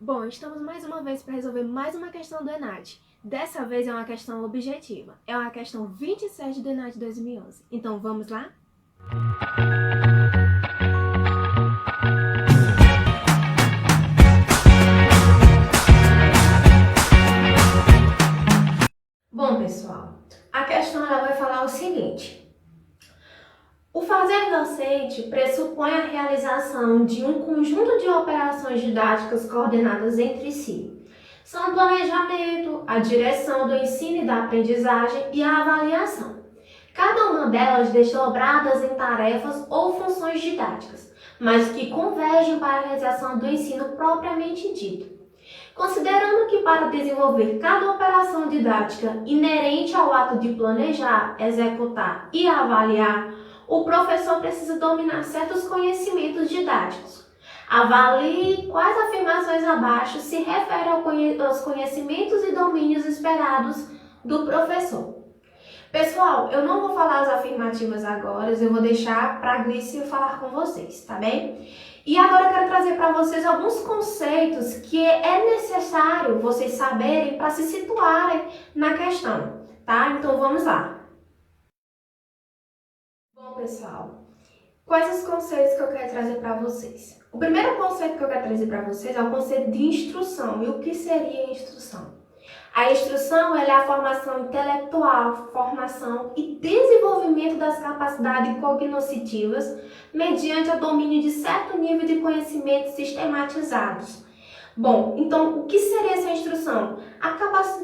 Bom, estamos mais uma vez para resolver mais uma questão do ENAD. Dessa vez é uma questão objetiva. É uma questão 27 do ENAD 2011. Então vamos lá? Bom, pessoal, a questão ela vai falar o seguinte. O fazer docente pressupõe a realização de um conjunto de operações didáticas coordenadas entre si. São o planejamento, a direção do ensino e da aprendizagem e a avaliação. Cada uma delas desdobradas em tarefas ou funções didáticas, mas que convergem para a realização do ensino propriamente dito. Considerando que para desenvolver cada operação didática inerente ao ato de planejar, executar e avaliar, o professor precisa dominar certos conhecimentos didáticos. Avalie quais afirmações abaixo se referem aos conhecimentos e domínios esperados do professor. Pessoal, eu não vou falar as afirmativas agora, eu vou deixar para a Glícia falar com vocês, tá bem? E agora eu quero trazer para vocês alguns conceitos que é necessário vocês saberem para se situarem na questão, tá? Então vamos lá. Bom, pessoal, quais os conceitos que eu quero trazer para vocês? O primeiro conceito que eu quero trazer para vocês é o conceito de instrução. E o que seria instrução? A instrução é a formação intelectual, formação e desenvolvimento das capacidades cognitivas mediante o domínio de certo nível de conhecimentos sistematizados. Bom, então o que seria essa instrução?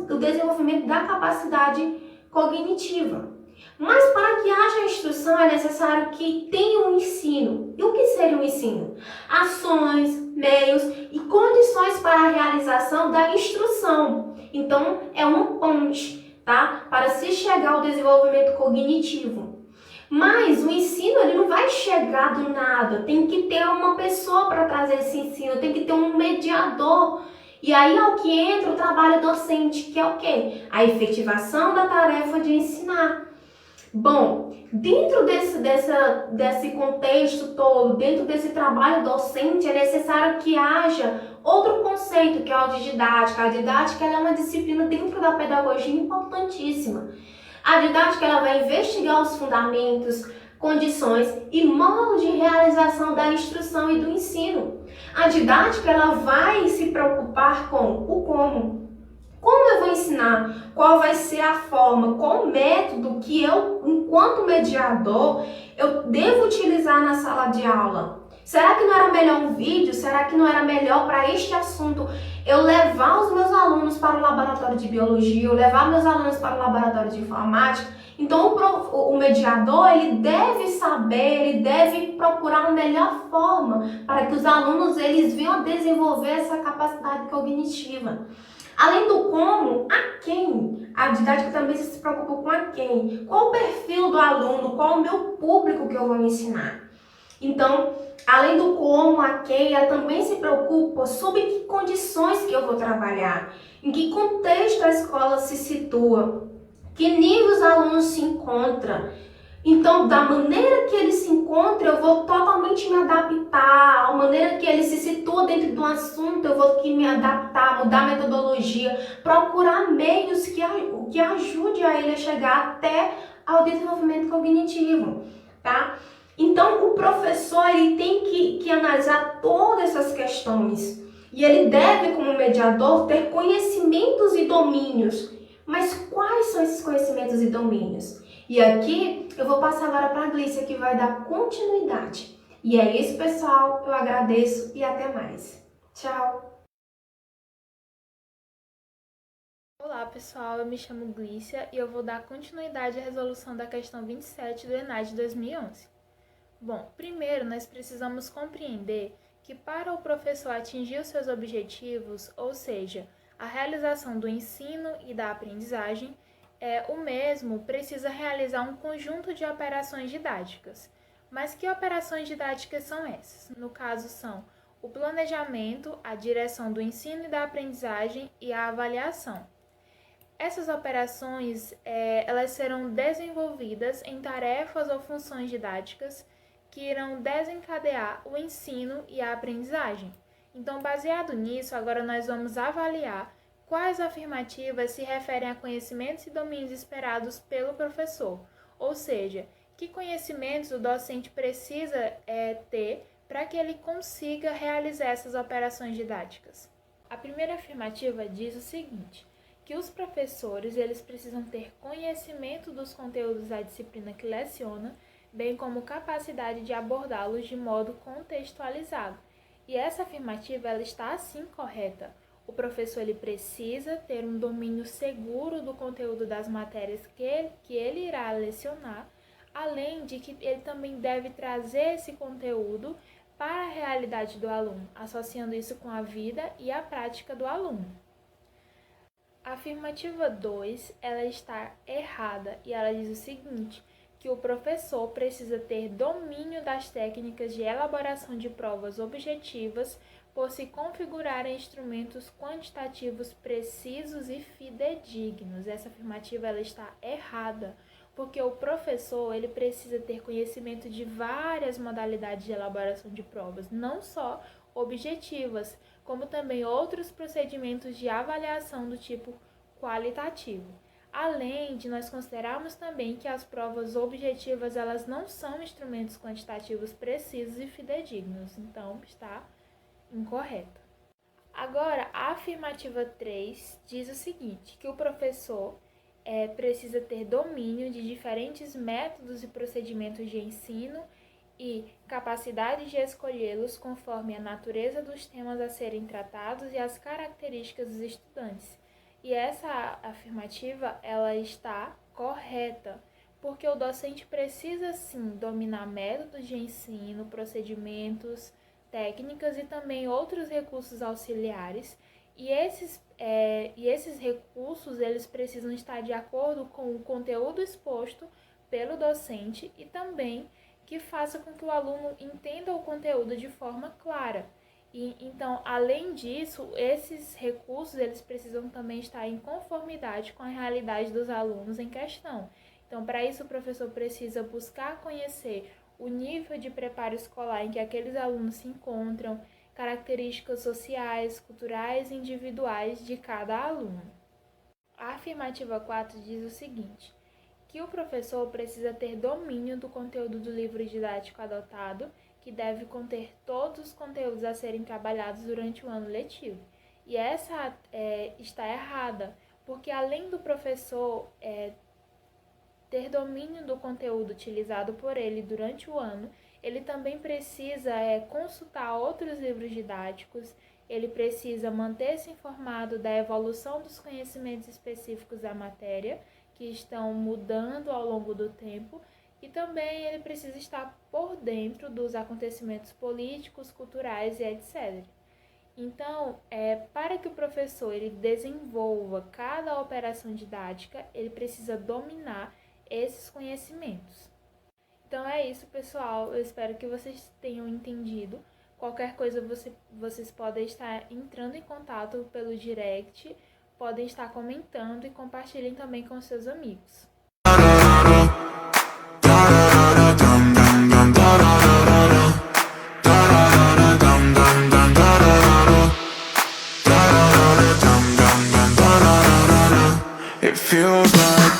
O desenvolvimento da capacidade cognitiva. Mas para que haja instrução é necessário que tenha um ensino. E o que seria o ensino? Ações, meios e condições para a realização da instrução. Então, é uma ponte, tá? Para se chegar ao desenvolvimento cognitivo. Mas o ensino ele não vai chegar do nada. Tem que ter uma pessoa para trazer esse ensino. Tem que ter um mediador. E aí é o que entra o trabalho docente, que é o quê? A efetivação da tarefa de ensinar. Bom, dentro desse contexto todo, dentro desse trabalho docente, é necessário que haja outro conceito, que é o de didática. A didática ela é uma disciplina dentro da pedagogia importantíssima. A didática ela vai investigar os fundamentos, condições e modo de realização da instrução e do ensino. A didática ela vai se preocupar com o como. Como eu vou ensinar? Qual vai ser a forma? Qual o método que eu, enquanto mediador, eu devo utilizar na sala de aula? Será que não era melhor um vídeo? Será que não era melhor para este assunto eu levar os meus alunos para o laboratório de biologia, eu levar meus alunos para o laboratório de informática? Então o mediador ele deve saber, ele deve procurar uma melhor forma para que os alunos eles venham desenvolver essa capacidade cognitiva. Além do como, a quem? A didática também se preocupa com a quem. Qual o perfil do aluno? Qual o meu público que eu vou ensinar? Então, além do como, a quem, ela também se preocupa sobre que condições que eu vou trabalhar, em que contexto a escola se situa, que nível os alunos se encontram. Então, da maneira que ele se encontra, eu vou totalmente me adaptar. A maneira que ele se situa dentro de um assunto, eu vou me adaptar, mudar a metodologia, procurar meios que ajude a ele a chegar até ao desenvolvimento cognitivo, tá? Então, o professor ele tem que analisar todas essas questões. E ele deve, como mediador, ter conhecimentos e domínios. Mas quais são esses conhecimentos e domínios? E aqui eu vou passar agora para a Glícia, que vai dar continuidade. E é isso, pessoal. Eu agradeço e até mais. Tchau! Olá, pessoal. Eu me chamo Glícia e eu vou dar continuidade à resolução da questão 27 do ENAD 2011. Bom, primeiro nós precisamos compreender que para o professor atingir os seus objetivos, ou seja, a realização do ensino e da aprendizagem, o mesmo precisa realizar um conjunto de operações didáticas. Mas que operações didáticas são essas? No caso, são o planejamento, a direção do ensino e da aprendizagem e a avaliação. Essas operações elas serão desenvolvidas em tarefas ou funções didáticas que irão desencadear o ensino e a aprendizagem. Então, baseado nisso, agora nós vamos avaliar quais afirmativas se referem a conhecimentos e domínios esperados pelo professor, ou seja, que conhecimentos o docente precisa ter para que ele consiga realizar essas operações didáticas. A primeira afirmativa diz o seguinte, que os professores eles precisam ter conhecimento dos conteúdos da disciplina que leciona, bem como capacidade de abordá-los de modo contextualizado. E essa afirmativa ela está assim correta. O professor ele precisa ter um domínio seguro do conteúdo das matérias que ele irá lecionar, além de que ele também deve trazer esse conteúdo para a realidade do aluno, associando isso com a vida e a prática do aluno. A afirmativa 2, ela está errada e ela diz o seguinte, que o professor precisa ter domínio das técnicas de elaboração de provas objetivas por se configurarem instrumentos quantitativos precisos e fidedignos. Essa afirmativa ela está errada, porque o professor ele precisa ter conhecimento de várias modalidades de elaboração de provas, não só objetivas, como também outros procedimentos de avaliação do tipo qualitativo. Além de nós considerarmos também que as provas objetivas elas não são instrumentos quantitativos precisos e fidedignos, então está incorreta. Agora, a afirmativa 3 diz o seguinte, que o professor precisa ter domínio de diferentes métodos e procedimentos de ensino e capacidade de escolhê-los conforme a natureza dos temas a serem tratados e as características dos estudantes. E essa afirmativa ela está correta, porque o docente precisa sim dominar métodos de ensino, procedimentos, técnicas e também outros recursos auxiliares. E esses recursos eles precisam estar de acordo com o conteúdo exposto pelo docente e também que faça com que o aluno entenda o conteúdo de forma clara. Então, além disso, esses recursos eles precisam também estar em conformidade com a realidade dos alunos em questão. Então, para isso, o professor precisa buscar conhecer o nível de preparo escolar em que aqueles alunos se encontram, características sociais, culturais e individuais de cada aluno. A afirmativa 4 diz o seguinte, que o professor precisa ter domínio do conteúdo do livro didático adotado, que deve conter todos os conteúdos a serem trabalhados durante o ano letivo. E essa está errada, porque além do professor ter domínio do conteúdo utilizado por ele durante o ano, ele também precisa consultar outros livros didáticos, ele precisa manter-se informado da evolução dos conhecimentos específicos da matéria, que estão mudando ao longo do tempo, e também ele precisa estar por dentro dos acontecimentos políticos, culturais e etc. Então, para que o professor ele desenvolva cada operação didática, ele precisa dominar esses conhecimentos. Então é isso, pessoal. Eu espero que vocês tenham entendido. Qualquer coisa vocês podem estar entrando em contato pelo direct, podem estar comentando e compartilhem também com seus amigos. It feels like